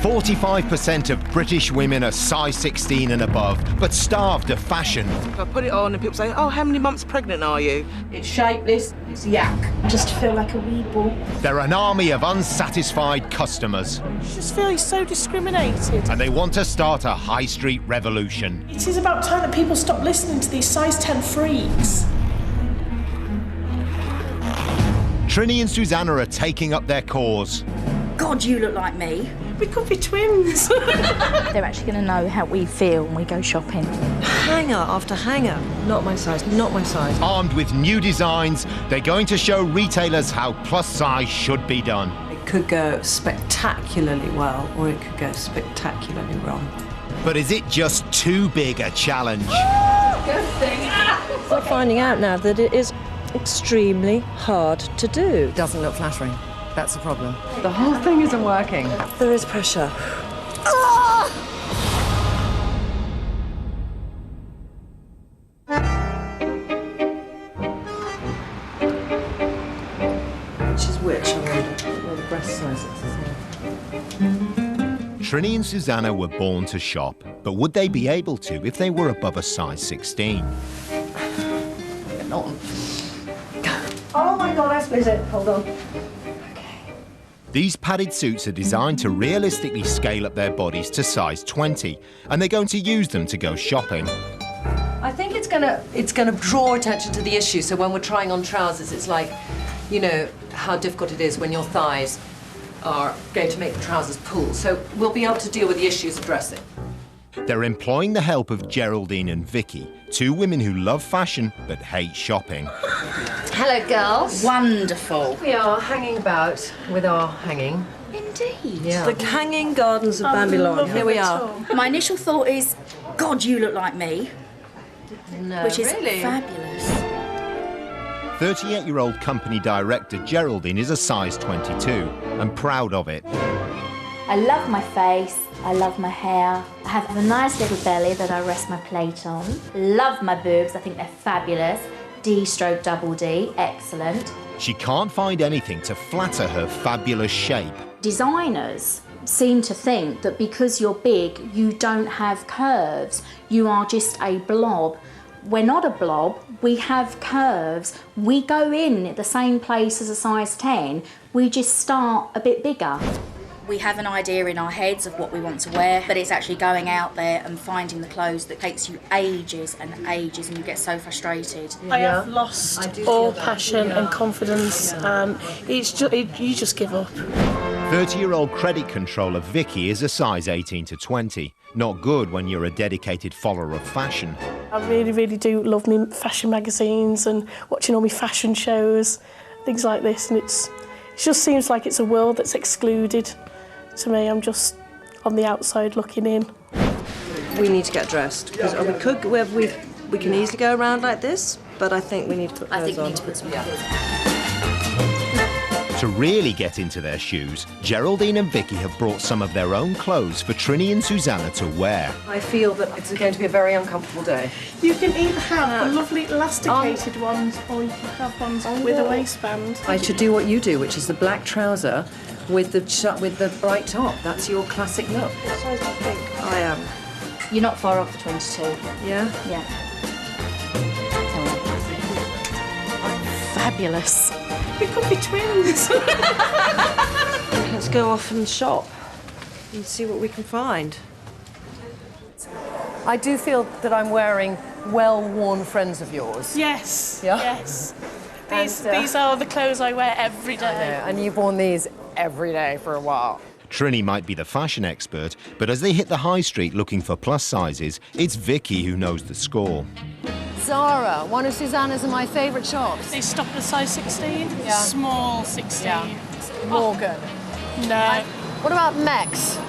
45% of British women are size 16 and above, but starved of fashion. I put it on and people say, oh, how many months pregnant are you? It's shapeless, it's yak. Just feel like a wee ball. They're an army of unsatisfied customers. I just feel he's so discriminated. And they want to start a high street revolution. It is about time that people stop listening to these size 10 freaks. Trinny and Susannah are taking up their cause. God, you look like me. We could be twins. They're actually going to know how we feel when we go shopping. Hanger after hanger. Not my size, not my size. Armed with new designs, they're going to show retailers how plus size should be done. It could go spectacularly well, or it could go spectacularly wrong. But is it just too big a challenge? Good thing. We're finding out now that it is extremely hard to do. It doesn't look flattering. That's the problem. The whole thing isn't working. There is pressure. Which is which, I wonder? Well, the breast sizes. Trinny and Susannah were born to shop, but would they be able to if they were above a size 16? Oh my God, I split it. Hold on. These padded suits are designed to realistically scale up their bodies to size 20, and they're going to use them to go shopping. I think it's gonna draw attention to the issue. So when we're trying on trousers, it's like, you know, how difficult it is when your thighs are going to make the trousers pull. So we'll be able to deal with the issues of dressing. They're employing the help of Geraldine and Vicky, two women who love fashion but hate shopping. Hello, girls. Wonderful. We are hanging about with our hanging. Indeed. Yeah. The hanging gardens of Babylon. Here we are. My initial thought is, God, you look like me. No, Which is really? fabulous. 38-year-old company director Geraldine is a size 22 and proud of it. I love my face, I love my hair. I have a nice little belly that I rest my plate on. Love my boobs, I think they're fabulous. D-stroke double D, excellent. She can't find anything to flatter her fabulous shape. Designers seem to think that because you're big, you don't have curves. You are just a blob. We're not a blob, we have curves. We go in at the same place as a size 10, we just start a bit bigger. We have an idea in our heads of what we want to wear, but it's actually going out there and finding the clothes that takes you ages and ages, and you get so frustrated. I have lost all passion and confidence, and you just give up. 30-year-old credit controller Vicky is a size 18 to 20. Not good when you're a dedicated follower of fashion. I really, really do love me fashion magazines and watching all my fashion shows, things like this, and it just seems like it's a world that's excluded to me. I'm just on the outside looking in. We need to get dressed because we can easily go around like this, but I think we need to put clothes on. I think we need to put some clothes on. To really get into their shoes, Geraldine and Vicky have brought some of their own clothes for Trinny and Susannah to wear. I feel that it's going to be a very uncomfortable day. You can either have the lovely elasticated ones, or you can have ones with a waistband. I should do what you do, which is the black trouser with the bright top. That's your classic look. What size do you think I am? You're not far off the 22. Yeah? Yeah. Fabulous. We could be twins. Let's go off and shop and see what we can find. I do feel that I'm wearing well-worn friends of yours. Yes. Yeah? Yes. These are the clothes I wear every day. And you've worn these every day for a while. Trinny might be the fashion expert, but as they hit the high street looking for plus sizes, it's Vicky who knows the score. Zara, one of Susannah's and my favourite shops. They stop at a size 16? Yeah. Small 16. Yeah. Morgan. No. What about Mex?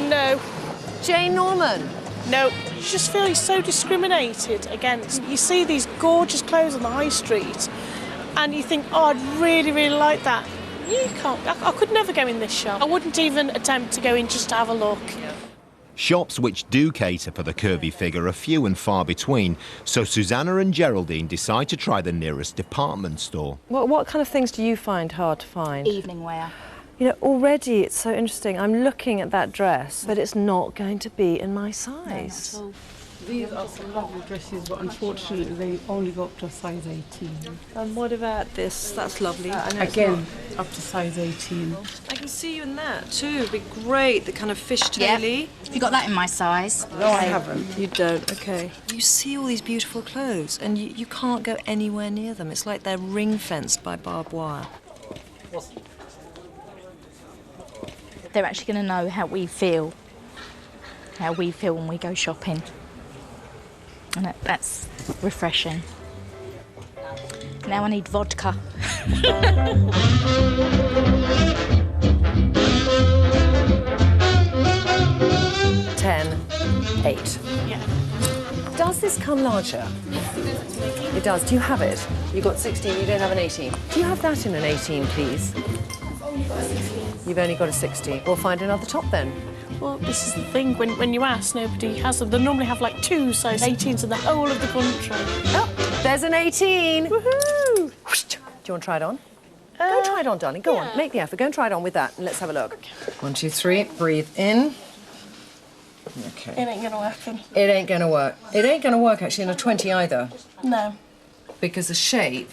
No. Jane Norman? No. You just feel he's so discriminated against. You see these gorgeous clothes on the high street and you think, oh, I'd really, really like that. You can't. I could never go in this shop. I wouldn't even attempt to go in just to have a look. Shops which do cater for the curvy figure are few and far between, so Susannah and Geraldine decide to try the nearest department store. What kind of things do you find hard to find? Evening wear. You know, already it's so interesting. I'm looking at that dress, but it's not going to be in my size. These are some lovely dresses, but unfortunately they only go up to a size 18. And what about this? That's lovely. Again, up to size 18. I can see you in that too. It'd be great, the kind of fishtaily. Have you got that in my size? No, I haven't. You don't, okay. You see all these beautiful clothes and you can't go anywhere near them. It's like they're ring-fenced by barbed wire. They're actually going to know how we feel when we go shopping. And that's refreshing. Now I need vodka. 10, 8. Yeah. Does this come larger? It does. Do you have it? You got 16, you don't have an 18. Do you have that in an 18, please? You've only got a 60. We'll find another top then. Well, this is the thing, when you ask, nobody has them. They normally have like 2 size 18s in the whole of the country. Oh, there's an 18. Woohoo! Do you want to try it on? Go try it on, darling. Go on, make the effort. Go and try it on with that, and let's have a look. 1, 2, 3. Breathe in. Okay. It ain't gonna happen. It ain't gonna work. It ain't gonna work actually in a 20 either. No. Because the shape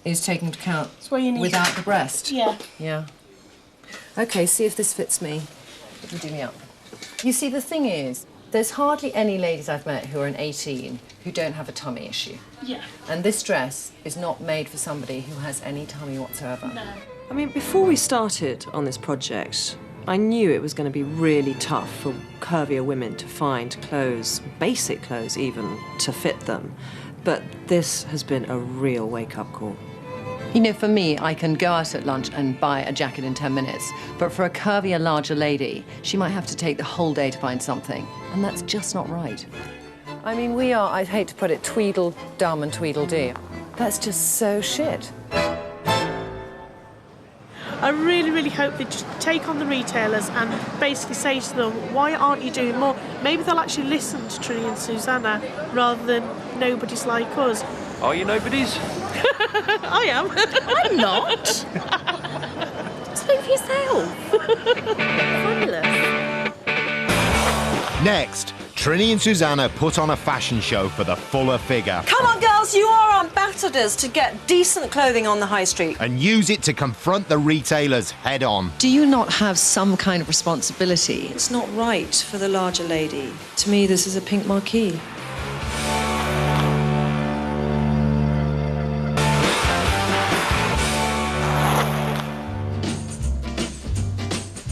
is taken into account where you need without the breast. Yeah. Yeah. Okay, see if this fits me. You do me up. You see, the thing is, there's hardly any ladies I've met who are an 18 who don't have a tummy issue. Yeah. And this dress is not made for somebody who has any tummy whatsoever. No. I mean, before we started on this project, I knew it was going to be really tough for curvier women to find clothes, basic clothes even, to fit them. But this has been a real wake-up call. You know, for me, I can go out at lunch and buy a jacket in 10 minutes. But for a curvier, larger lady, she might have to take the whole day to find something. And that's just not right. I mean, we are, I hate to put it, tweedledum and tweedledee. That's just so shit. I really, really hope they just take on the retailers and basically say to them, why aren't you doing more? Maybe they'll actually listen to Trinny and Susannah rather than nobody's like us. Are you nobodies? I am. I'm not. Speak for yourself. Fabulous. Next, Trinny and Susannah put on a fashion show for the fuller figure Come on, girls, you are ambassadors to get decent clothing on the high street. and use it to confront the retailers head on. Do you not have some kind of responsibility? It's not right for the larger lady. To me, this is a pink marquee.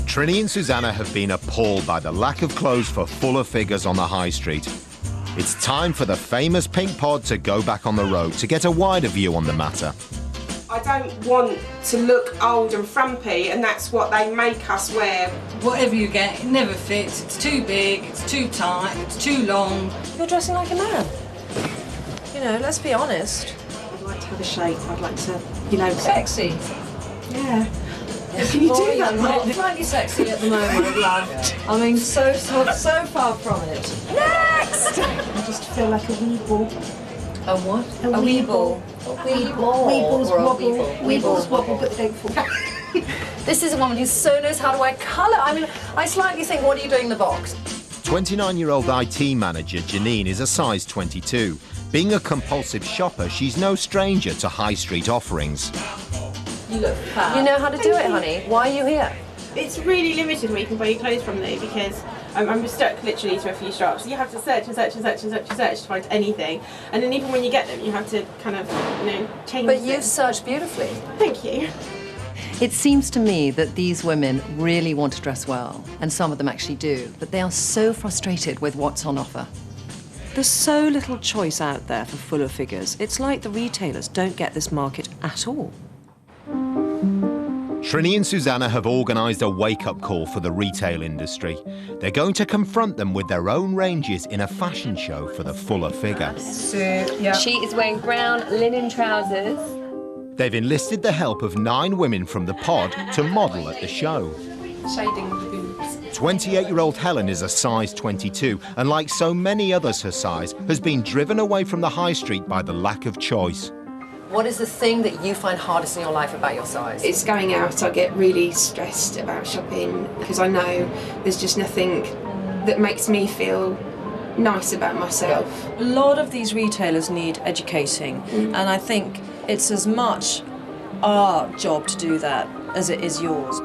Trinny and Susannah have been appalled by the lack of clothes for fuller figures on the high street. It's time for the famous pink pod to go back on the road to get a wider view on the matter. I don't want to look old and frumpy, and that's what they make us wear. Whatever you get, it never fits. It's too big, it's too tight, it's too long. You're dressing like a man. You know, let's be honest. I'd like to have a shape. I'd like to, you know, Sexy. Yeah. Can you do that? Not slightly sexy at the moment, love. I mean, so far from it. Next! I just feel like a wee ball. A what? A wee ball. Weebles wobble. Weebles wobble, but thankful. This is a woman who so knows how to wear colour. I mean, I slightly think, what are you doing in the box? 29-year-old IT manager Janine is a size 22. Being a compulsive shopper, she's no stranger to high street offerings. You look fab. You know how to do it, honey. Why are you here? It's really limited where you can buy your clothes from though, because I'm stuck literally to a few shops. You have to search and search and search and search and search to find anything, and then even when you get them, you have to kind of, you know, change. But them. you've searched beautifully. Thank you. It seems to me that these women really want to dress well, and some of them actually do, but they are so frustrated with what's on offer. There's so little choice out there for fuller figures. It's like the retailers don't get this market at all. Trinny and Susannah have organised a wake-up call for the retail industry. They're going to confront them with their own ranges in a fashion show for the fuller figure. She is wearing brown linen trousers. They've enlisted the help of 9 women from the pod to model at the show. Shading the boobs. 28-year-old Helen is a size 22 and, like so many others her size, has been driven away from the high street by the lack of choice. What is the thing that you find hardest in your life about your size? It's going out. I get really stressed about shopping because I know there's just nothing that makes me feel nice about myself. A lot of these retailers need educating, and I think it's as much our job to do that as it is yours.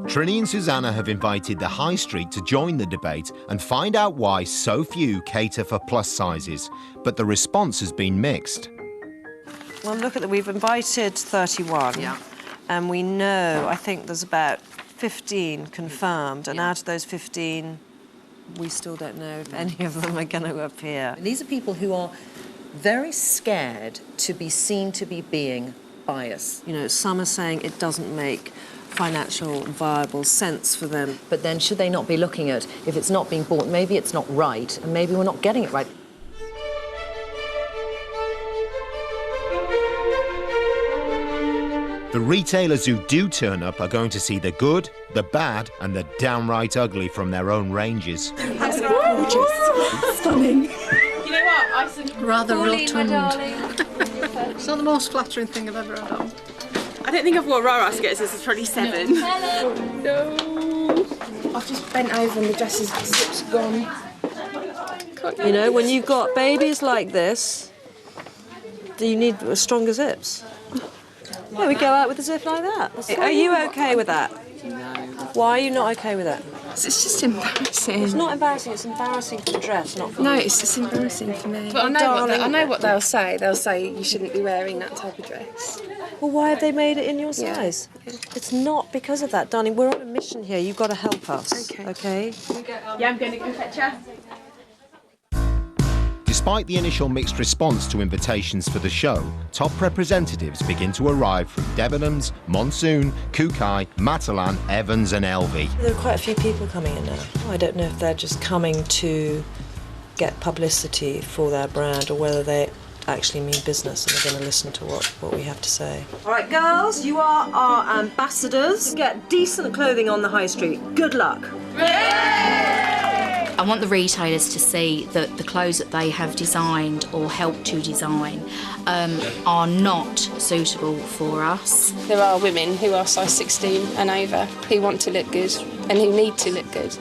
Trinny and Susannah have invited the high street to join the debate and find out why so few cater for plus sizes, but the response has been mixed. Well, look at that. We've invited 31, and we know, I think there's about 15 confirmed, and out of those 15, we still don't know if any of them are going to appear. These are people who are very scared to be seen to be being biased. You know, some are saying it doesn't make financial viable sense for them. But then should they not be looking at, if it's not being bought, maybe it's not right, and maybe we're not getting it right. The retailers who do turn up are going to see the good, the bad, and the downright ugly from their own ranges. That's gorgeous. Stunning. You know what? I said rather rotund. It's not the most flattering thing I've ever had on. I don't think I've worn Rara skirts since 27. Hello. No. I've just bent over and the dress's zip's gone. You know, when you've got babies like this, do you need stronger zips? Yeah, we go out with a zip like that. Are you okay with that? No. Why are you not okay with that? It's just embarrassing. It's not embarrassing, it's embarrassing for the dress, not for No, you. it's just embarrassing for me. But I know what they'll say. They'll say you shouldn't be wearing that type of dress. Well, why have they made it in your size? Yeah. It's not because of that, darling. We're on a mission here. You've got to help us, okay? Yeah, I'm going to go fetch her. Despite the initial mixed response to invitations for the show, top representatives begin to arrive from Debenhams, Monsoon, Kukai, Matalan, Evans and Elvie. There are quite a few people coming in now. I don't know if they're just coming to get publicity for their brand or whether they actually mean business and they're going to listen to what we have to say. All right, girls, you are our ambassadors. Get decent clothing on the high street. Good luck. I want the retailers to see that the clothes that they have designed or helped to design are not suitable for us. There are women who are size 16 and over who want to look good and who need to look good.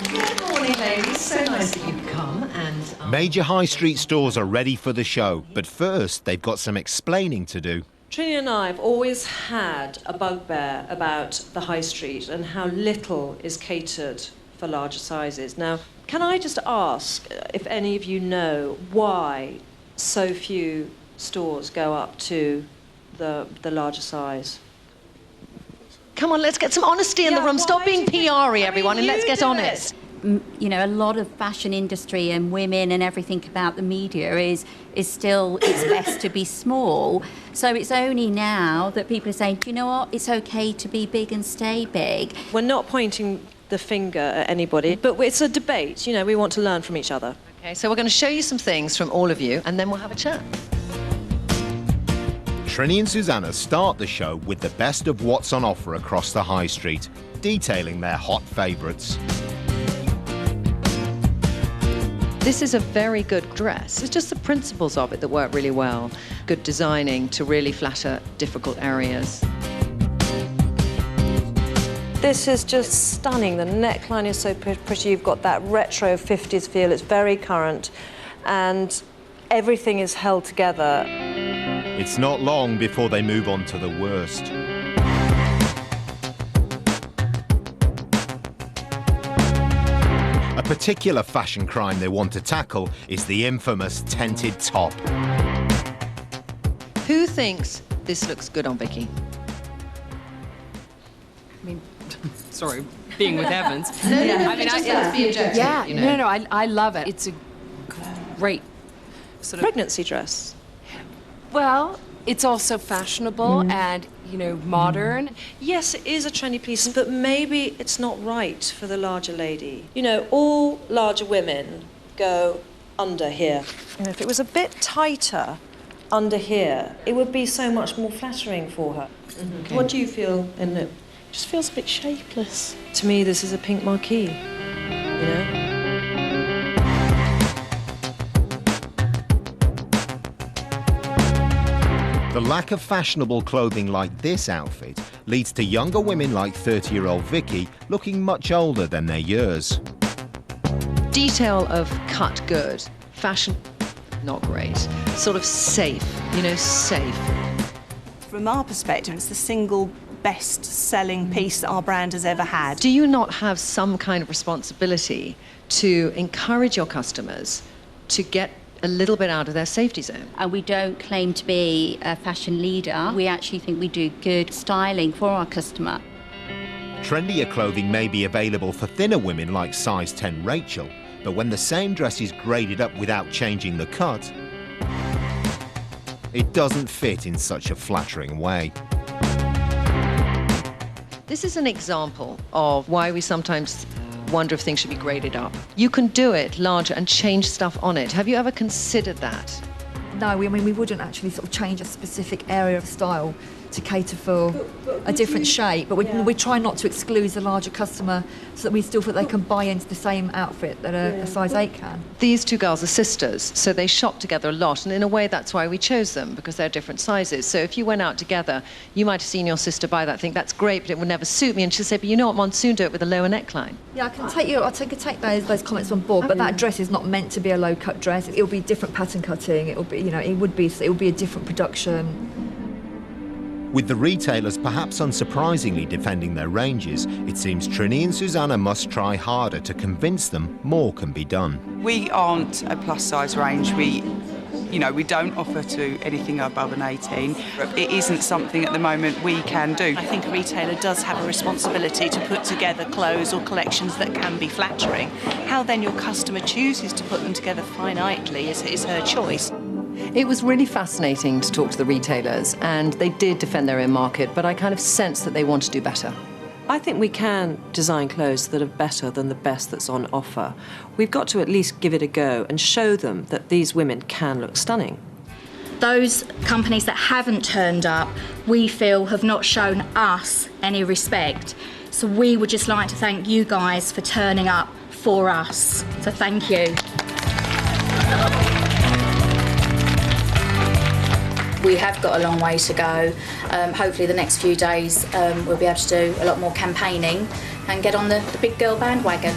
Good morning, ladies. So nice that you've come. And Major high street stores are ready for the show, but first they've got some explaining to do. Trinny and I have always had a bugbear about the high street and how little is catered for larger sizes. Now, can I just ask if any of you know why so few stores go up to the larger size? come on, let's get some honesty in the room. Stop being PR-y, everyone, and let's get honest. You know, a lot of fashion industry and women and everything about the media is still, it's best to be small. So it's only now that people are saying, do you know what, it's okay to be big and stay big. We're not pointing the finger at anybody, but it's a debate. You know, we want to learn from each other. Okay, so we're going to show you some things from all of you, and then we'll have a chat. Trinny and Susannah start the show with the best of what's on offer across the high street, detailing their hot favourites. This is a very good dress. It's just the principles of it that work really well. Good designing to really flatter difficult areas. This is just stunning. The neckline is so pretty. You've got that retro 50s feel. It's very current, and everything is held together. It's not long before they move on to the worst. A particular fashion crime they want to tackle is the infamous tented top. Who thinks this looks good on Vicky? I mean, sorry, being with Evans. No, I mean, let's be objective. Yeah, you know. no, I love it. It's a great sort of pregnancy dress. Well, it's also fashionable and, you know, modern. Yes, it is a trendy piece, but maybe it's not right for the larger lady. You know, all larger women go under here. You know, if it was a bit tighter under here, it would be so much more flattering for her. Okay. What do you feel in it? Just feels a bit shapeless. To me, this is a pink marquee, you know? The lack of fashionable clothing like this outfit leads to younger women like 30-year-old Vicky looking much older than their years. Detail of cut good, fashion not great, sort of safe, safe. From our perspective, it's the single best-selling piece that our brand has ever had. Do you not have some kind of responsibility to encourage your customers to get a little bit out of their safety zone? And we don't claim to be a fashion leader. We actually think we do good styling for our customer. Trendier clothing may be available for thinner women like size 10 Rachel, but when the same dress is graded up without changing the cut, it doesn't fit in such a flattering way. This is an example of why we sometimes wonder if things should be graded up. You can do it larger and change stuff on it. Have you ever considered that? No, we wouldn't actually sort of change a specific area of style to cater for a different shape, but we try not to exclude the larger customer so that we still feel they can buy into the same outfit that a size 8 can. These two girls are sisters, so they shop together a lot, and in a way that's why we chose them, because they're different sizes. So if you went out together, you might have seen your sister buy that, think that's great, but it would never suit me, and she'll say, but you know what, Monsoon, do it with a lower neckline. Yeah, I'll take those comments on board, but that dress is not meant to be a low-cut dress. It'll be different pattern cutting. It'll be, it would be a different production. With the retailers perhaps unsurprisingly defending their ranges, it seems Trinny and Susannah must try harder to convince them more can be done. We aren't a plus-size range. We don't offer to anything above an 18. It isn't something at the moment we can do. I think a retailer does have a responsibility to put together clothes or collections that can be flattering. How then your customer chooses to put them together finitely is her choice. It was really fascinating to talk to the retailers, and they did defend their own market, but I kind of sense that they want to do better. I think we can design clothes that are better than the best that's on offer. We've got to at least give it a go and show them that these women can look stunning. Those companies that haven't turned up, we feel have not shown us any respect. So we would just like to thank you guys for turning up for us. So thank you. We have got a long way to go. Hopefully the next few days we'll be able to do a lot more campaigning and get on the big girl bandwagon.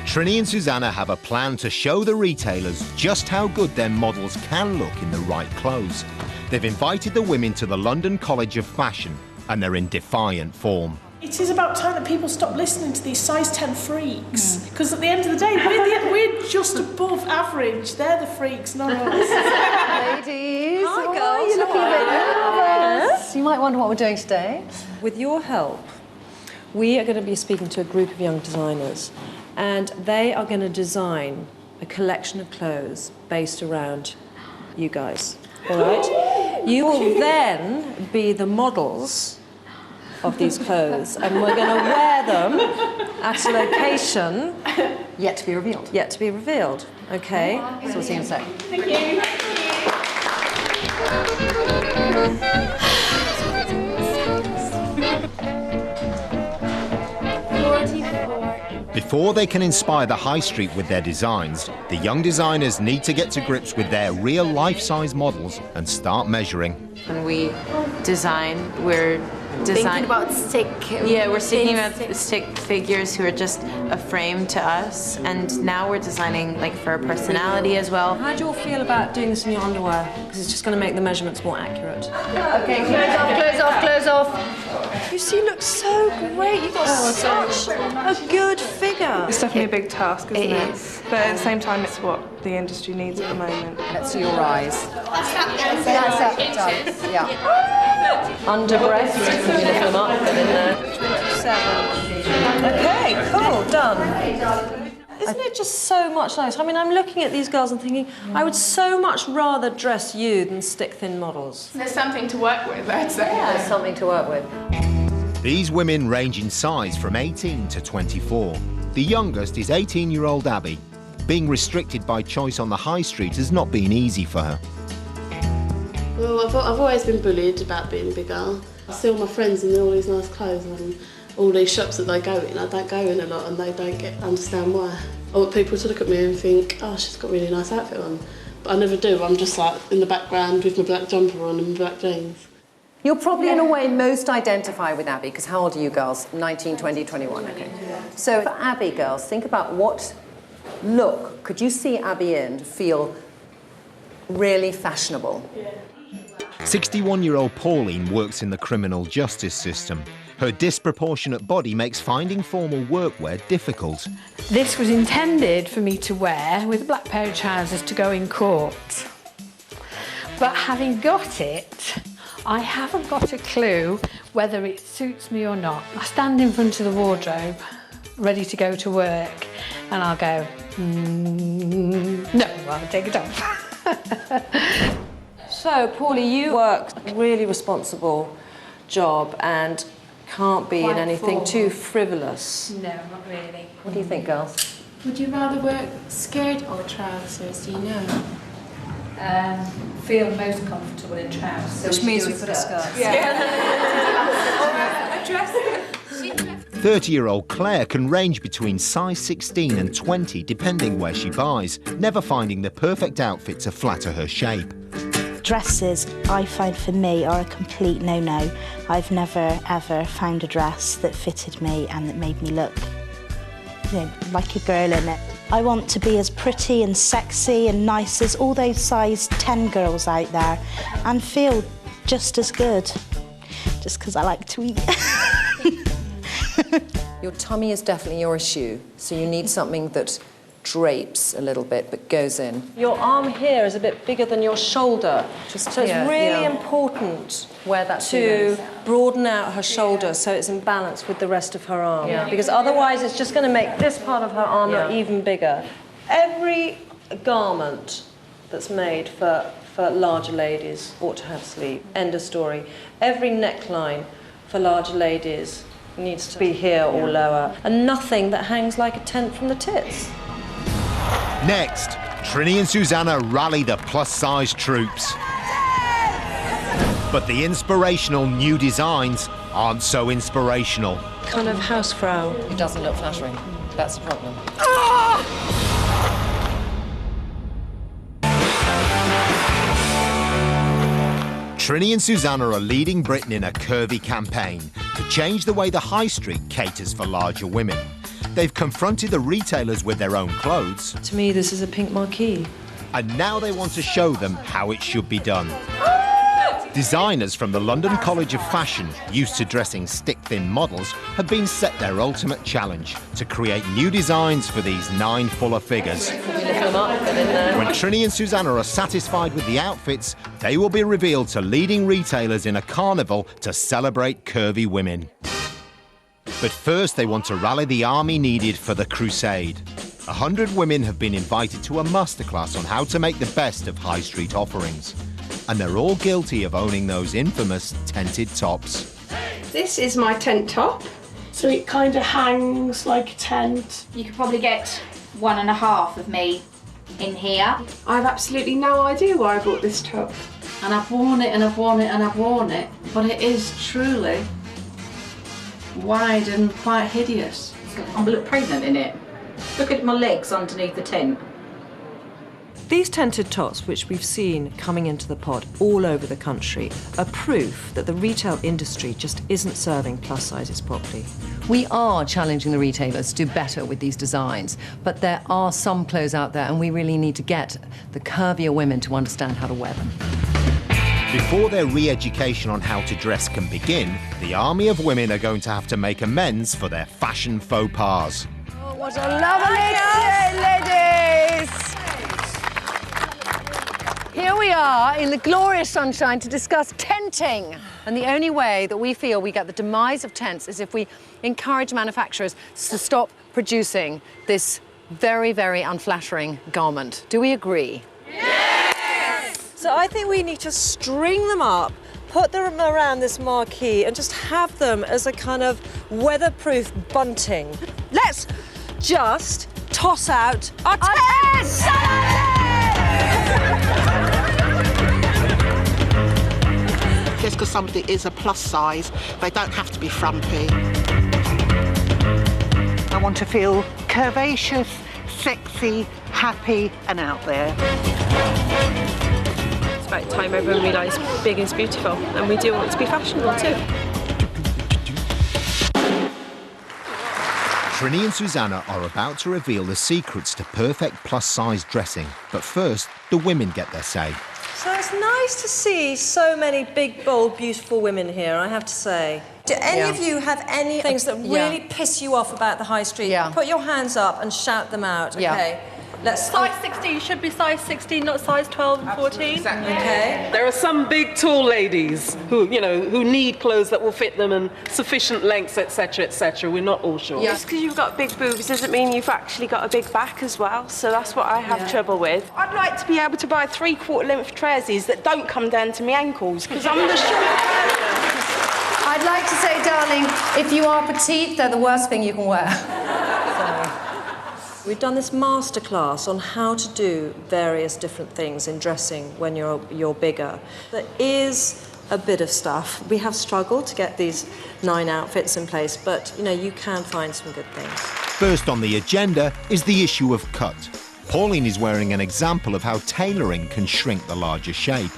Trinny and Susannah have a plan to show the retailers just how good their models can look in the right clothes. They've invited the women to the London College of Fashion, and they're in defiant form. It is about time that people stop listening to these size 10 freaks, because at the end of the day, we're just above average. They're the freaks, not us. Ladies, hi girls. You're looking a bit nervous. You might wonder what we're doing today. With your help, we are going to be speaking to a group of young designers, and they are going to design a collection of clothes based around you guys. All right? You will then be the models of these clothes, and we're going to wear them at a location yet to be revealed. Yet to be revealed. Okay. So we'll see you in a sec. Thank you. Before they can inspire the high street with their designs, the young designers need to get to grips with their real life-size models and start measuring. When we design, we're thinking about stick. Yeah, we're thinking about stick figures who are just a frame to us, and now we're designing like for a personality as well. How do you all feel about doing this in your underwear? Because it's just going to make the measurements more accurate. Okay, close off, close off, close off. You see, look so great. You've got such a good figure. It's definitely a big task, isn't it? But at the same time, it's what the industry needs at the moment. Let's see your eyes. That's up. Yeah. Under breath. You lift them up and in there. 27. Okay, cool, done. Isn't it just so much nice? I mean, I'm looking at these girls and thinking, I would so much rather dress you than stick thin models. There's something to work with, I'd say. Yeah, there's something to work with. These women range in size from 18 to 24. The youngest is 18-year-old Abby. Being restricted by choice on the high street has not been easy for her. Well, I've always been bullied about being bigger. I see all my friends in all these nice clothes and all these shops that they go in. I don't go in a lot and they don't understand why. I want people to look at me and think, oh, she's got a really nice outfit on. But I never do. I'm just like in the background with my black jumper on and my black jeans. You'll probably, in a way, most identify with Abby, because how old are you girls? 19, 20, 21, okay. So for Abby, girls, think about what look could you see Abby in to feel really fashionable? 61-year-old Pauline works in the criminal justice system. Her disproportionate body makes finding formal workwear difficult. This was intended for me to wear with a black pair of trousers to go in court. But having got it, I haven't got a clue whether it suits me or not. I stand in front of the wardrobe, ready to go to work, and I'll go, no, I'll take it off. So, Paulie, you work a really responsible job and can't be in anything too frivolous. No, not really. What do you think, girls? Would you rather wear skirt or trousers, do you know? Feel most comfortable in trousers. Which means we put a skirt. Yeah. A dress. 30-year-old Claire can range between size 16 and 20 depending where she buys, never finding the perfect outfit to flatter her shape. Dresses, I find for me, are a complete no-no. I've never ever found a dress that fitted me and that made me look, you know, like a girl in it. I want to be as pretty and sexy and nice as all those size 10 girls out there and feel just as good, just because I like to eat. Your tummy is definitely your issue, so you need something that drapes a little bit but goes in. Your arm here is a bit bigger than your shoulder, so it's here, really yeah. important Where that to broaden out her shoulder so it's in balance with the rest of her arm. Yeah. Because otherwise it's just going to make this part of her arm look even bigger. Every garment that's made for larger ladies ought to have sleeve. End of story. Every neckline for larger ladies needs to be here or lower, and nothing that hangs like a tent from the tits. Next, Trinny and Susannah rally the plus-size troops. But the inspirational new designs aren't so inspirational. Kind of housefrau. It doesn't look flattering. That's the problem. Trinny and Susannah are leading Britain in a curvy campaign to change the way the high street caters for larger women. They've confronted the retailers with their own clothes. To me, this is a pink marquee. And now they want to show them how it should be done. Designers from the London College of Fashion, used to dressing stick-thin models, have been set their ultimate challenge to create new designs for these 9 fuller figures. When Trinny and Susannah are satisfied with the outfits, they will be revealed to leading retailers in a carnival to celebrate curvy women. But first, they want to rally the army needed for the crusade. 100 women have been invited to a masterclass on how to make the best of high street offerings. And they're all guilty of owning those infamous tented tops. This is my tent top. So it kind of hangs like a tent. You could probably get 1.5 of me in here. I have absolutely no idea why I bought this top. And I've worn it and I've worn it and I've worn it, but it is truly wide and quite hideous. I'm a little pregnant in it. Look at my legs underneath the tent. These tented tops, which we've seen coming into the pod all over the country, are proof that the retail industry just isn't serving plus sizes properly. We are challenging the retailers to do better with these designs, but there are some clothes out there and we really need to get the curvier women to understand how to wear them. Before their re-education on how to dress can begin, the army of women are going to have to make amends for their fashion faux pas. Oh, what a lovely day, ladies! Here we are in the glorious sunshine to discuss tenting. And the only way that we feel we get the demise of tents is if we encourage manufacturers to stop producing this very, very unflattering garment. Do we agree? So I think we need to string them up, put them around this marquee and just have them as a kind of weatherproof bunting. Let's just toss out our tents! Just because somebody is a plus size, they don't have to be frumpy. I want to feel curvaceous, sexy, happy and out there. It's about time everyone realised big is beautiful, and we do want to be fashionable too. Trinny and Susannah are about to reveal the secrets to perfect plus-size dressing. But first, the women get their say. So it's nice to see so many big, bold, beautiful women here, I have to say. Do any of you have any things that really piss you off about the high street? Put your hands up and shout them out, okay? Size 16 should be size 16, not size 12 and 14. Exactly. Okay. There are some big, tall ladies who, you know, who need clothes that will fit them and sufficient lengths, etc., etc. We're not all sure. Just because you've got big boobs doesn't mean you've actually got a big back as well. So that's what I have trouble with. I'd like to be able to buy 3/4 length trousers that don't come down to my ankles because I'm the short person. I'd like to say, darling, if you are petite, they're the worst thing you can wear. We've done this masterclass on how to do various different things in dressing when you're bigger. There is a bit of stuff. We have struggled to get these 9 outfits in place, but you know, you can find some good things. First on the agenda is the issue of cut. Pauline is wearing an example of how tailoring can shrink the larger shape.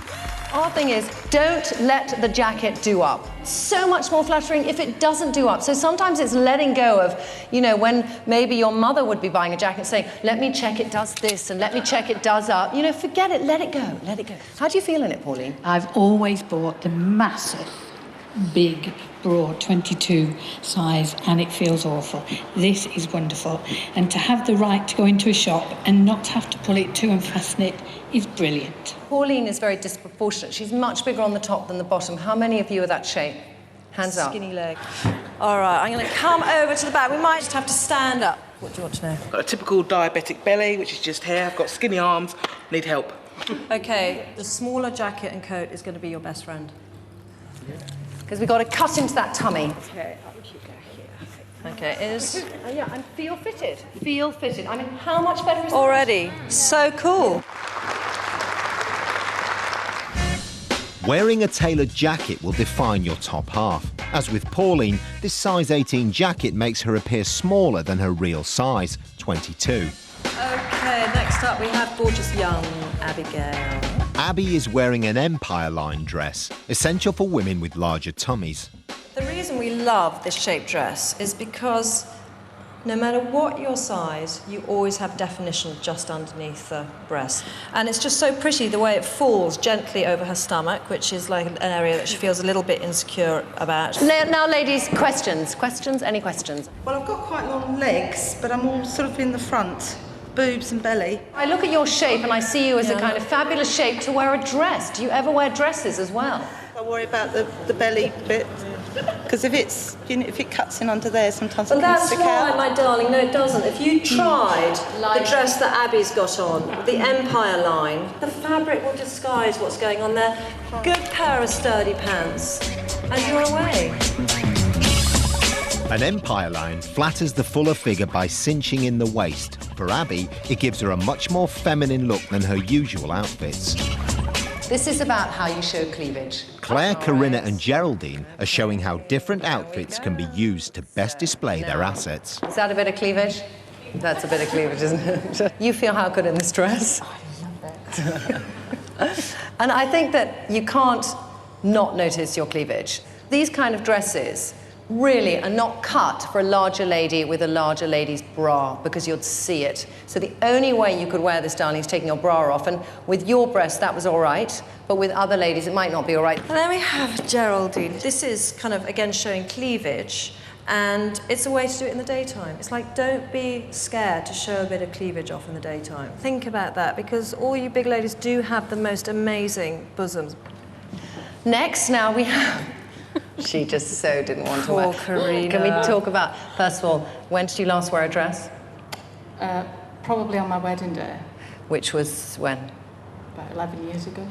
Our thing is, don't let the jacket do up. So much more flattering if it doesn't do up. So sometimes it's letting go of, you know, when maybe your mother would be buying a jacket saying, let me check it does this and let me check it does up. You know, forget it, let it go, let it go. How do you feel in it, Pauline? I've always bought the massive, big, broad 22 size, and it feels awful. This is wonderful. And to have the right to go into a shop and not have to pull it to and fasten it is brilliant. Pauline is very disproportionate. She's much bigger on the top than the bottom. How many of you are that shape? Hands up. Skinny leg. All right, I'm going to come over to the back. We might just have to stand up. What do you want to know? I've got a typical diabetic belly, which is just hair. I've got skinny arms. Need help. Okay, the smaller jacket and coat is going to be your best friend. Because we've got to cut into that tummy. Okay, I'll keep going here. Okay, it is... Yeah, and feel fitted. Feel fitted. I mean, how much better is that? Already. So cool. Wearing a tailored jacket will define your top half. As with Pauline, this size 18 jacket makes her appear smaller than her real size, 22. Okay, next up we have gorgeous young Abigail. Abby is wearing an Empire line dress, essential for women with larger tummies. The reason we love this shaped dress is because no matter what your size, you always have definition just underneath the breast. And it's just so pretty the way it falls gently over her stomach, which is like an area that she feels a little bit insecure about. Now, ladies, questions? Questions? Any questions? Well, I've got quite long legs, but I'm all sort of in the front. Boobs and belly. I look at your shape and I see you as a kind of fabulous shape to wear a dress. Do you ever wear dresses as well? I worry about the belly bit, because if it's, you know, if it cuts in under there, sometimes it can stick out. That's why, my darling, no, it doesn't. If you tried the dress that Abby's got on, the Empire line, the fabric will disguise what's going on there. Good pair of sturdy pants, and you're away. An Empire line flatters the fuller figure by cinching in the waist. For Abby, it gives her a much more feminine look than her usual outfits. This is about how you show cleavage. Claire, Corinna and Geraldine are showing how different outfits can be used to best display their assets. Is that a bit of cleavage? That's a bit of cleavage, isn't it? You feel how good in this dress? I love it. And I think that you can't not notice your cleavage. These kind of dresses really are not cut for a larger lady with a larger lady's bra, because you'd see it. So the only way you could wear this, darling, is taking your bra off. And with your breast, that was all right. But with other ladies, it might not be all right. And then we have Geraldine. This is kind of, again, showing cleavage. And it's a way to do it in the daytime. It's like, don't be scared to show a bit of cleavage off in the daytime. Think about that, because all you big ladies do have the most amazing bosoms. Next, now we have... She just so didn't want to wear. Poor Karina. Can we talk about, first of all, when did you last wear a dress? Probably on my wedding day. Which was when? About 11 years ago.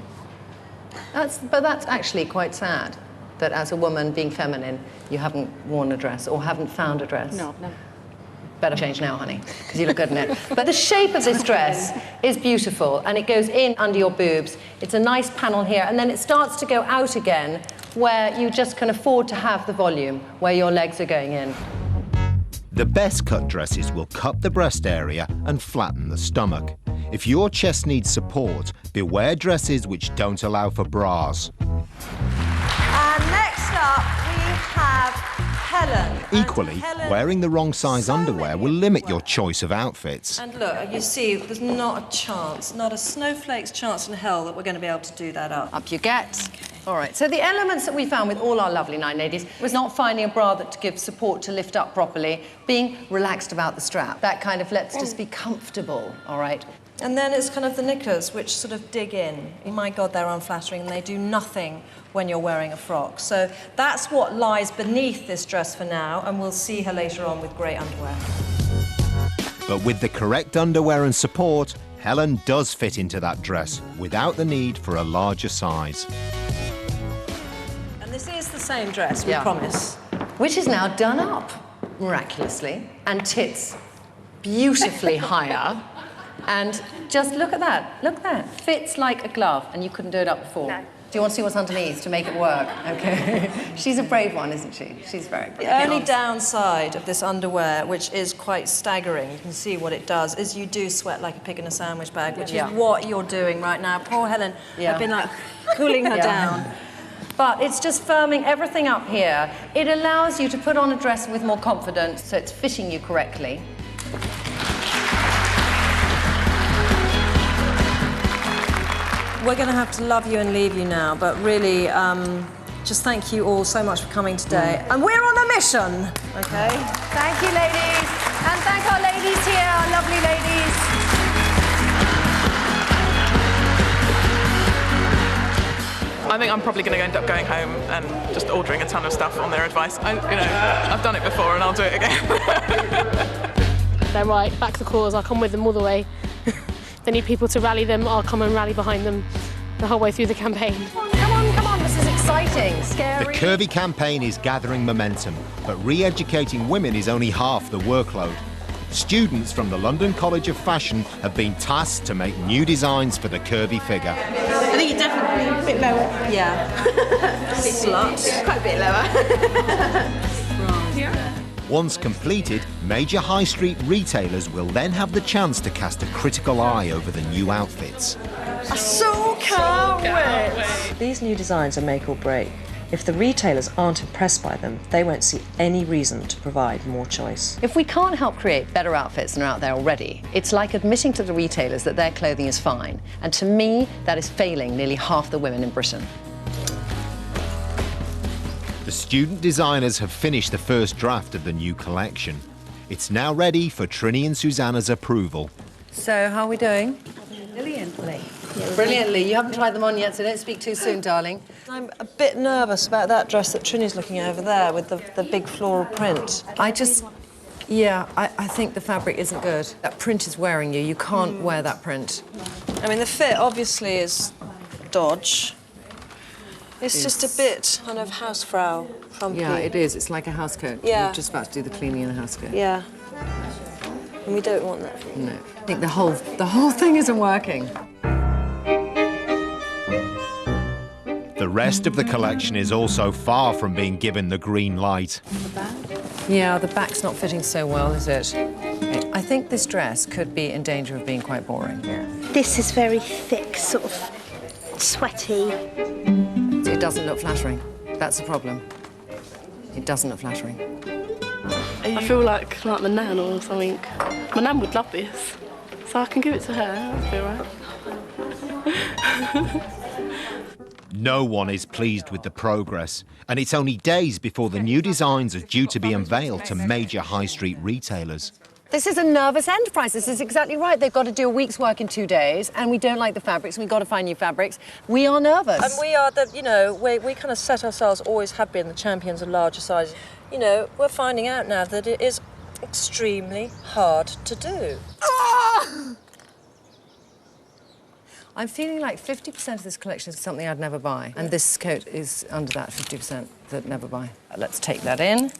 But that's actually quite sad, that as a woman being feminine, you haven't worn a dress or haven't found a dress. No. Better change now, honey, because you look good in it. But the shape of this dress is beautiful, and it goes in under your boobs. It's a nice panel here, and then it starts to go out again, where you just can afford to have the volume, where your legs are going in. The best cut dresses will cup the breast area and flatten the stomach. If your chest needs support, beware dresses which don't allow for bras. And next up, we have Helen. Equally, wearing the wrong size underwear will limit your choice of outfits. And look, you see, there's not a chance, not a snowflake's chance in hell that we're going to be able to do that up. Up you get. All right, so the elements that we found with all our lovely 9 ladies was not finding a bra that gives support to lift up properly, being relaxed about the strap. That kind of let's just be comfortable, all right? And then it's kind of the knickers, which sort of dig in. My God, they're unflattering, and they do nothing when you're wearing a frock. So that's what lies beneath this dress for now, and we'll see her later on with grey underwear. But with the correct underwear and support, Helen does fit into that dress without the need for a larger size. And this is the same dress, we promise. Which is now done up, miraculously, and tits beautifully higher. And just look at that, look at that. Fits like a glove, and you couldn't do it up before. No. Do you want to see what's underneath to make it work? Okay. She's a brave one, isn't she? She's very brave. The only downside of this underwear, which is quite staggering, you can see what it does, is you do sweat like a pig in a sandwich bag, which is what you're doing right now. Poor Helen, I've been like cooling her down. But it's just firming everything up here. It allows you to put on a dress with more confidence, so it's fitting you correctly. We're going to have to love you and leave you now, but really, just thank you all so much for coming today. And we're on a mission, okay? Thank you, ladies. And thank our ladies here, our lovely ladies. I think I'm probably going to end up going home and just ordering a ton of stuff on their advice. I've done it before and I'll do it again. They're right, back the cause, I'll come with them all the way. They need people to rally them, I'll come and rally behind them the whole way through the campaign. Come on, this is exciting, scary. The Curvy campaign is gathering momentum, but re-educating women is only half the workload. Students from the London College of Fashion have been tasked to make new designs for the curvy figure. I think it's definitely a bit lower. Yeah. Slut. Quite a bit lower. Once completed, major high street retailers will then have the chance to cast a critical eye over the new outfits. I so can't wait. These new designs are make or break. If the retailers aren't impressed by them, they won't see any reason to provide more choice. If we can't help create better outfits than are out there already, it's like admitting to the retailers that their clothing is fine. And to me, that is failing nearly half the women in Britain. The student designers have finished the first draft of the new collection. It's now ready for Trinny and Susannah's approval. So, how are we doing? Brilliantly. Brilliantly. You haven't tried them on yet, so don't speak too soon, darling. I'm a bit nervous about that dress that Trinny's looking over there with the big floral print. I think the fabric isn't good. That print is wearing you. You can't wear that print. I mean, the fit obviously is dodge. It's just a bit kind of housefrau frumpy. Yeah, it is. It's like a housecoat. Yeah. You're just about to do the cleaning in a housecoat. Yeah. And we don't want that. No. I think the whole thing isn't working. The rest of the collection is also far from being given the green light. Yeah, the back's not fitting so well, is it? I think this dress could be in danger of being quite boring. Yeah. This is very thick, sort of sweaty. It doesn't look flattering. That's the problem. It doesn't look flattering. I feel like my nan or something. My nan would love this, so I can give it to her. That'll be all right. No one is pleased with the progress, and it's only days before the new designs are due to be unveiled to major high street retailers. This is a nervous enterprise. This is exactly right. They've got to do a week's work in 2 days, and we don't like the fabrics, and we've got to find new fabrics. We are nervous. And we are we kind of set ourselves, always have been, the champions of larger sizes. You know, we're finding out now that it is extremely hard to do. Ah! I'm feeling like 50% of this collection is something I'd never buy, and this coat is under that 50% that never buy. Let's take that in.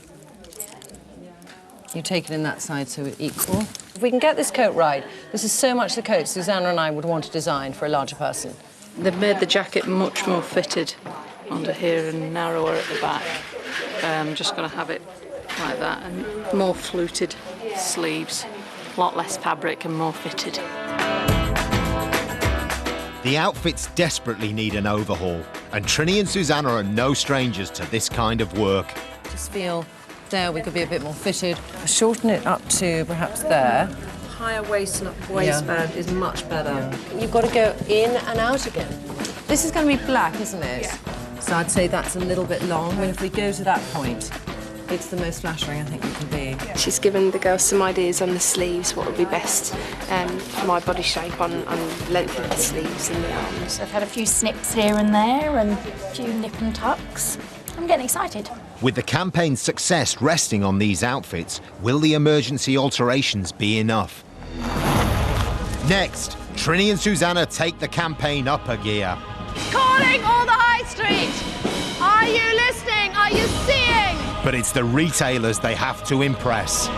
You take it in that side so it's equal. If we can get this coat right, this is so much the coat Susannah and I would want to design for a larger person. They've made the jacket much more fitted under here and narrower at the back. I'm just going to have it like that, and more fluted sleeves, a lot less fabric and more fitted. The outfits desperately need an overhaul, and Trinny and Susannah are no strangers to this kind of work. Just feel there we could be a bit more fitted. Shorten it up to perhaps there. Higher waist and up waistband is much better. You've got to go in and out again. This is going to be black, isn't it? Yeah. So I'd say that's a little bit long, but if we go to that point, it's the most flattering I think you can be. She's given the girls some ideas on the sleeves, what would be best for my body shape on length of the sleeves and the arms. I've had a few snips here and there and a few nip and tucks. I'm getting excited. With the campaign's success resting on these outfits, will the emergency alterations be enough? Next, Trinny and Susannah take the campaign up a gear. Calling all the high street! Are you listening? Are you seeing? But it's the retailers they have to impress.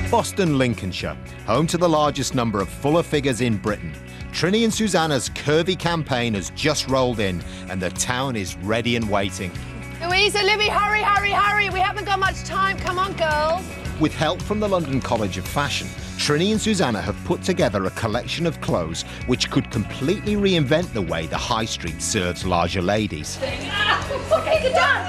Boston, Lincolnshire, home to the largest number of fuller figures in Britain. Trinny and Susannah's curvy campaign has just rolled in, and the town is ready and waiting. Louisa, Libby, hurry, hurry, hurry! We haven't got much time. Come on, girls. With help from the London College of Fashion, Trinny and Susannah have put together a collection of clothes which could completely reinvent the way the high street serves larger ladies. Okay, down.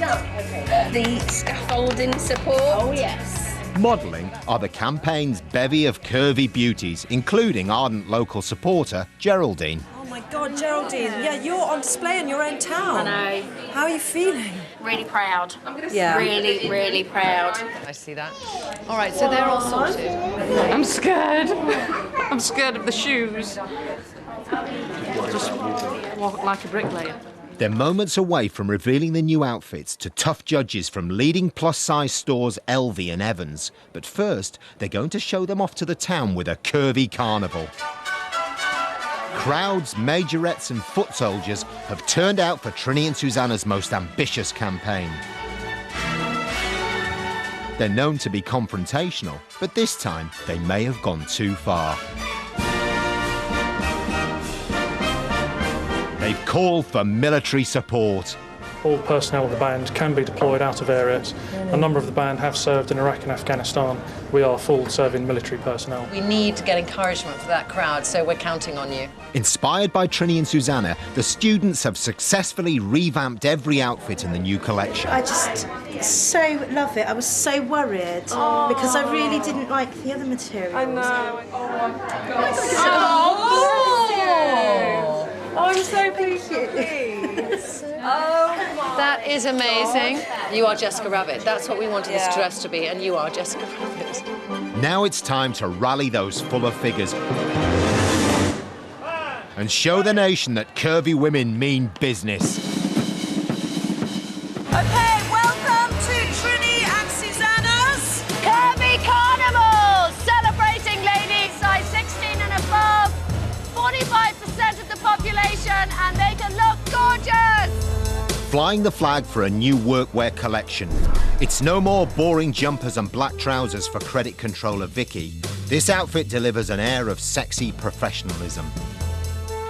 Okay. The scaffolding support. Oh, yes. Modelling are the campaign's bevy of curvy beauties, including ardent local supporter Geraldine. Oh my God, Geraldine, yeah, you're on display in your own town. I know. How are you feeling? Really proud. Yeah. Really, really proud. I see that. All right, so they're all sorted. I'm scared. I'm scared of the shoes. Just walk like a bricklayer. They're moments away from revealing the new outfits to tough judges from leading plus-size stores Elvie and Evans. But first, they're going to show them off to the town with a curvy carnival. Crowds, majorettes and foot soldiers have turned out for Trinny and Susannah's most ambitious campaign. They're known to be confrontational, but this time they may have gone too far. They've called for military support. All personnel of the band can be deployed out of areas. A number of the band have served in Iraq and Afghanistan. We are full serving military personnel. We need to get encouragement for that crowd, so we're counting on you. Inspired by Trinny and Susannah, the students have successfully revamped every outfit in the new collection. I just so love it. I was so worried because I really didn't like the other materials. I know. Oh my Oh, I'm so pleased with these. that is amazing. You are Jessica Rabbit. That's what we wanted this dress to be, and you are Jessica Rabbit. Now it's time to rally those fuller figures and show the nation that curvy women mean business. Okay, welcome to Trinny and Susannah's Curvy Carnival! Celebrating ladies size 16 and above, 45% of the population, and they can look gorgeous! Flying the flag for a new workwear collection. It's no more boring jumpers and black trousers for credit controller Vicky. This outfit delivers an air of sexy professionalism.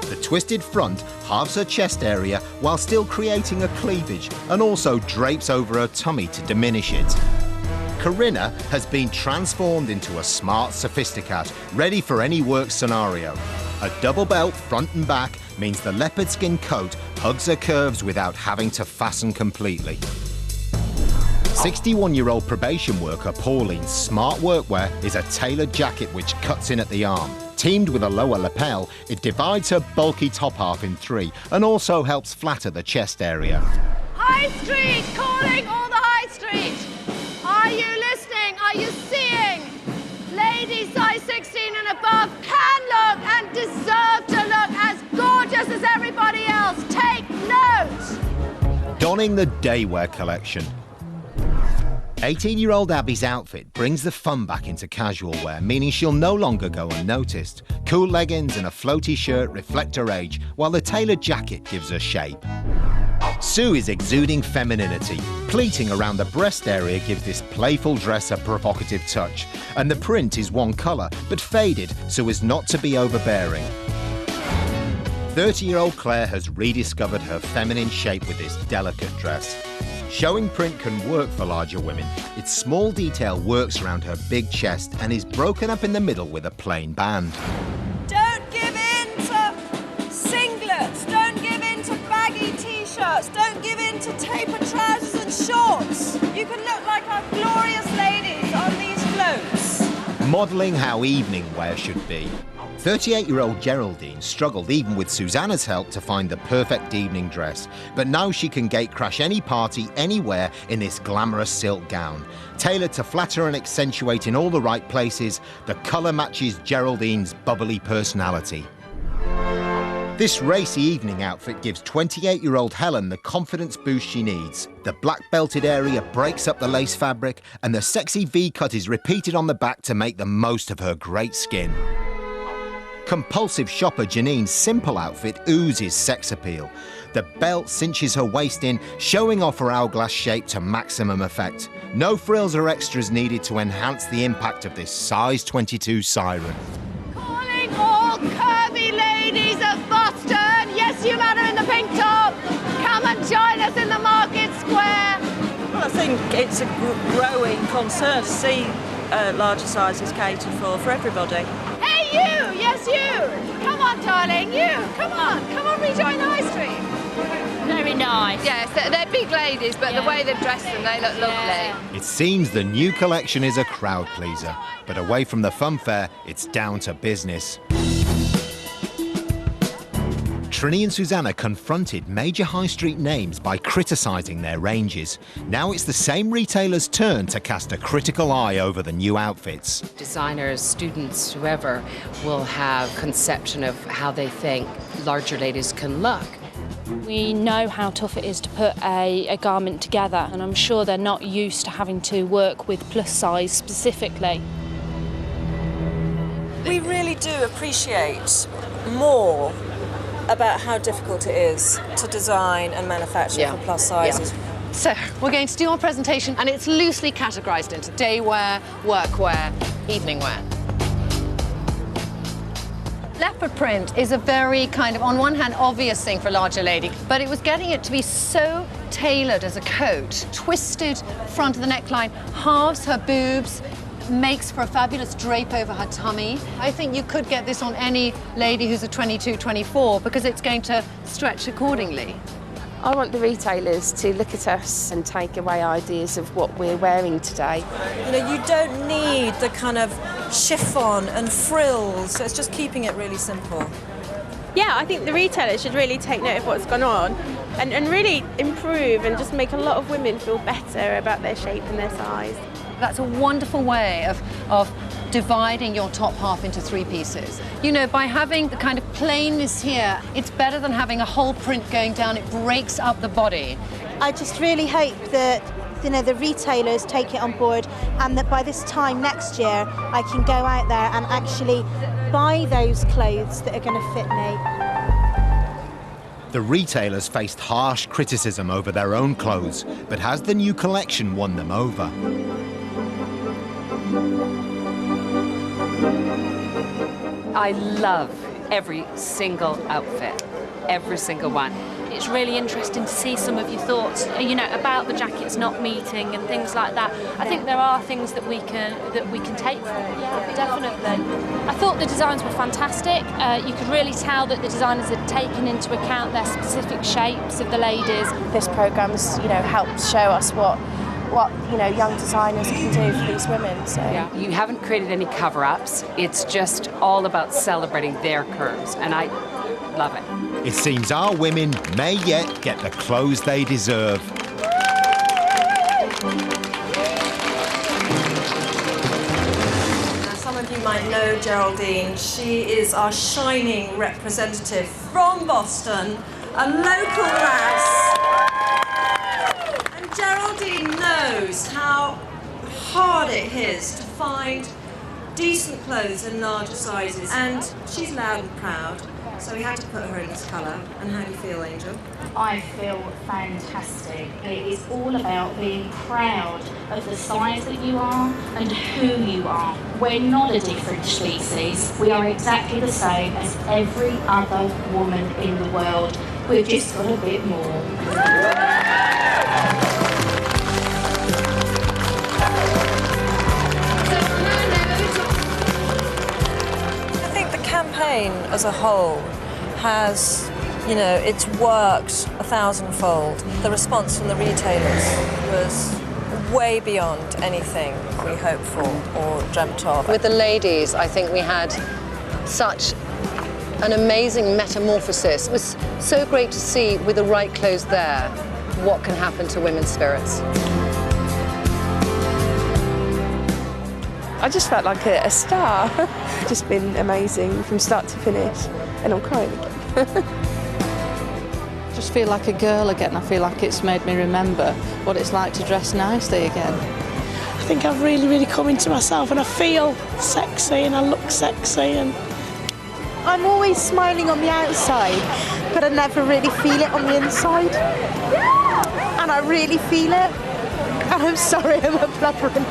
The twisted front halves her chest area while still creating a cleavage and also drapes over her tummy to diminish it. Corinna has been transformed into a smart sophisticat, ready for any work scenario. A double belt front and back means the leopard skin coat hugs her curves without having to fasten completely. 61-year-old probation worker Pauline's smart workwear is a tailored jacket which cuts in at the arm. Teamed with a lower lapel, it divides her bulky top half in three and also helps flatter the chest area. High Street! Calling all the High Street! Are you listening? Are you seeing? Ladies size 16 and above can look and deserve to look as gorgeous as everybody else. Take note! Donning the daywear collection. 18-year-old Abby's outfit brings the fun back into casual wear, meaning she'll no longer go unnoticed. Cool leggings and a floaty shirt reflect her age, while the tailored jacket gives her shape. Sue is exuding femininity. Pleating around the breast area gives this playful dress a provocative touch, and the print is one colour, but faded so as not to be overbearing. 30-year-old Claire has rediscovered her feminine shape with this delicate dress. Showing print can work for larger women. Its small detail works around her big chest and is broken up in the middle with a plain band. Don't give in to singlets, don't give in to baggy t-shirts, don't give in to tapered trousers and shorts. You can look like our glorious ladies on these floats. Modelling how evening wear should be. 38-year-old Geraldine struggled even with Susannah's help to find the perfect evening dress, but now she can gatecrash any party, anywhere in this glamorous silk gown. Tailored to flatter and accentuate in all the right places, the colour matches Geraldine's bubbly personality. This racy evening outfit gives 28-year-old Helen the confidence boost she needs. The black-belted area breaks up the lace fabric, and the sexy V-cut is repeated on the back to make the most of her great skin. Compulsive shopper Janine's simple outfit oozes sex appeal. The belt cinches her waist in, showing off her hourglass shape to maximum effect. No frills or extras needed to enhance the impact of this size 22 siren. Calling all curvy ladies of Boston. Yes, you madam in the pink top. Come and join us in the market square. Well, I think it's a growing concern to see larger sizes catered for everybody. Hey, you! Yes, you! Come on, darling, you! Come on, rejoin the high street. Very nice. Yes, they're big ladies, but the way they've dressed them, they look lovely. It seems the new collection is a crowd pleaser, but away from the funfair, it's down to business. Trinny and Susannah confronted major high street names by criticising their ranges. Now it's the same retailer's turn to cast a critical eye over the new outfits. Designers, students, whoever, will have conception of how they think larger ladies can look. We know how tough it is to put a garment together, and I'm sure they're not used to having to work with plus size specifically. We really do appreciate more about how difficult it is to design and manufacture for plus sizes. Yeah. So, we're going to do our presentation, and it's loosely categorised into day wear, work wear, evening wear. Leopard print is a very kind of, on one hand, obvious thing for a larger lady, but it was getting it to be so tailored as a coat, twisted front of the neckline, halves her boobs, makes for a fabulous drape over her tummy. I think you could get this on any lady who's a 22, 24, because it's going to stretch accordingly. I want the retailers to look at us and take away ideas of what we're wearing today. You know, you don't need the kind of chiffon and frills, so it's just keeping it really simple. Yeah, I think the retailers should really take note of what's gone on and really improve and just make a lot of women feel better about their shape and their size. That's a wonderful way of dividing your top half into three pieces. You know, by having the kind of plainness here, it's better than having a whole print going down. It breaks up the body. I just really hope that, you know, the retailers take it on board, and that by this time next year I can go out there and actually buy those clothes that are going to fit me. The retailers faced harsh criticism over their own clothes, but has the new collection won them over? I love every single outfit, every single one. It's really interesting to see some of your thoughts, you know, about the jackets not meeting and things like that. I think there are things that we can take from it. Yeah, definitely. I thought the designs were fantastic. You could really tell that the designers had taken into account their specific shapes of the ladies. This program's, you know, helps show us what you know, young designers can do for these women. So yeah. You haven't created any cover-ups. It's just all about celebrating their curves, and I love it. It seems our women may yet get the clothes they deserve. Some of you might know Geraldine. She is our shining representative from Boston, a local lass. Geraldine knows how hard it is to find decent clothes in larger sizes, and she's loud and proud, so we had to put her in this colour. And how do you feel, Angel? I feel fantastic. It is all about being proud of the size that you are and who you are. We're not a different species. We are exactly the same as every other woman in the world. We've just got a bit more. I think the campaign as a whole has, it's worked 1,000-fold. The response from the retailers was way beyond anything we hoped for or dreamt of. With the ladies, I think we had such an amazing metamorphosis. It was so great to see, with the right clothes there, what can happen to women's spirits. I just felt like a star. Just been amazing from start to finish, and I'm crying again. Just feel like a girl again. I feel like it's made me remember what it's like to dress nicely again. I think I've really come into myself, and I feel sexy and I look sexy, and I'm always smiling on the outside, but I never really feel it on the inside. And I really feel it. And I'm sorry, I'm a blubbering.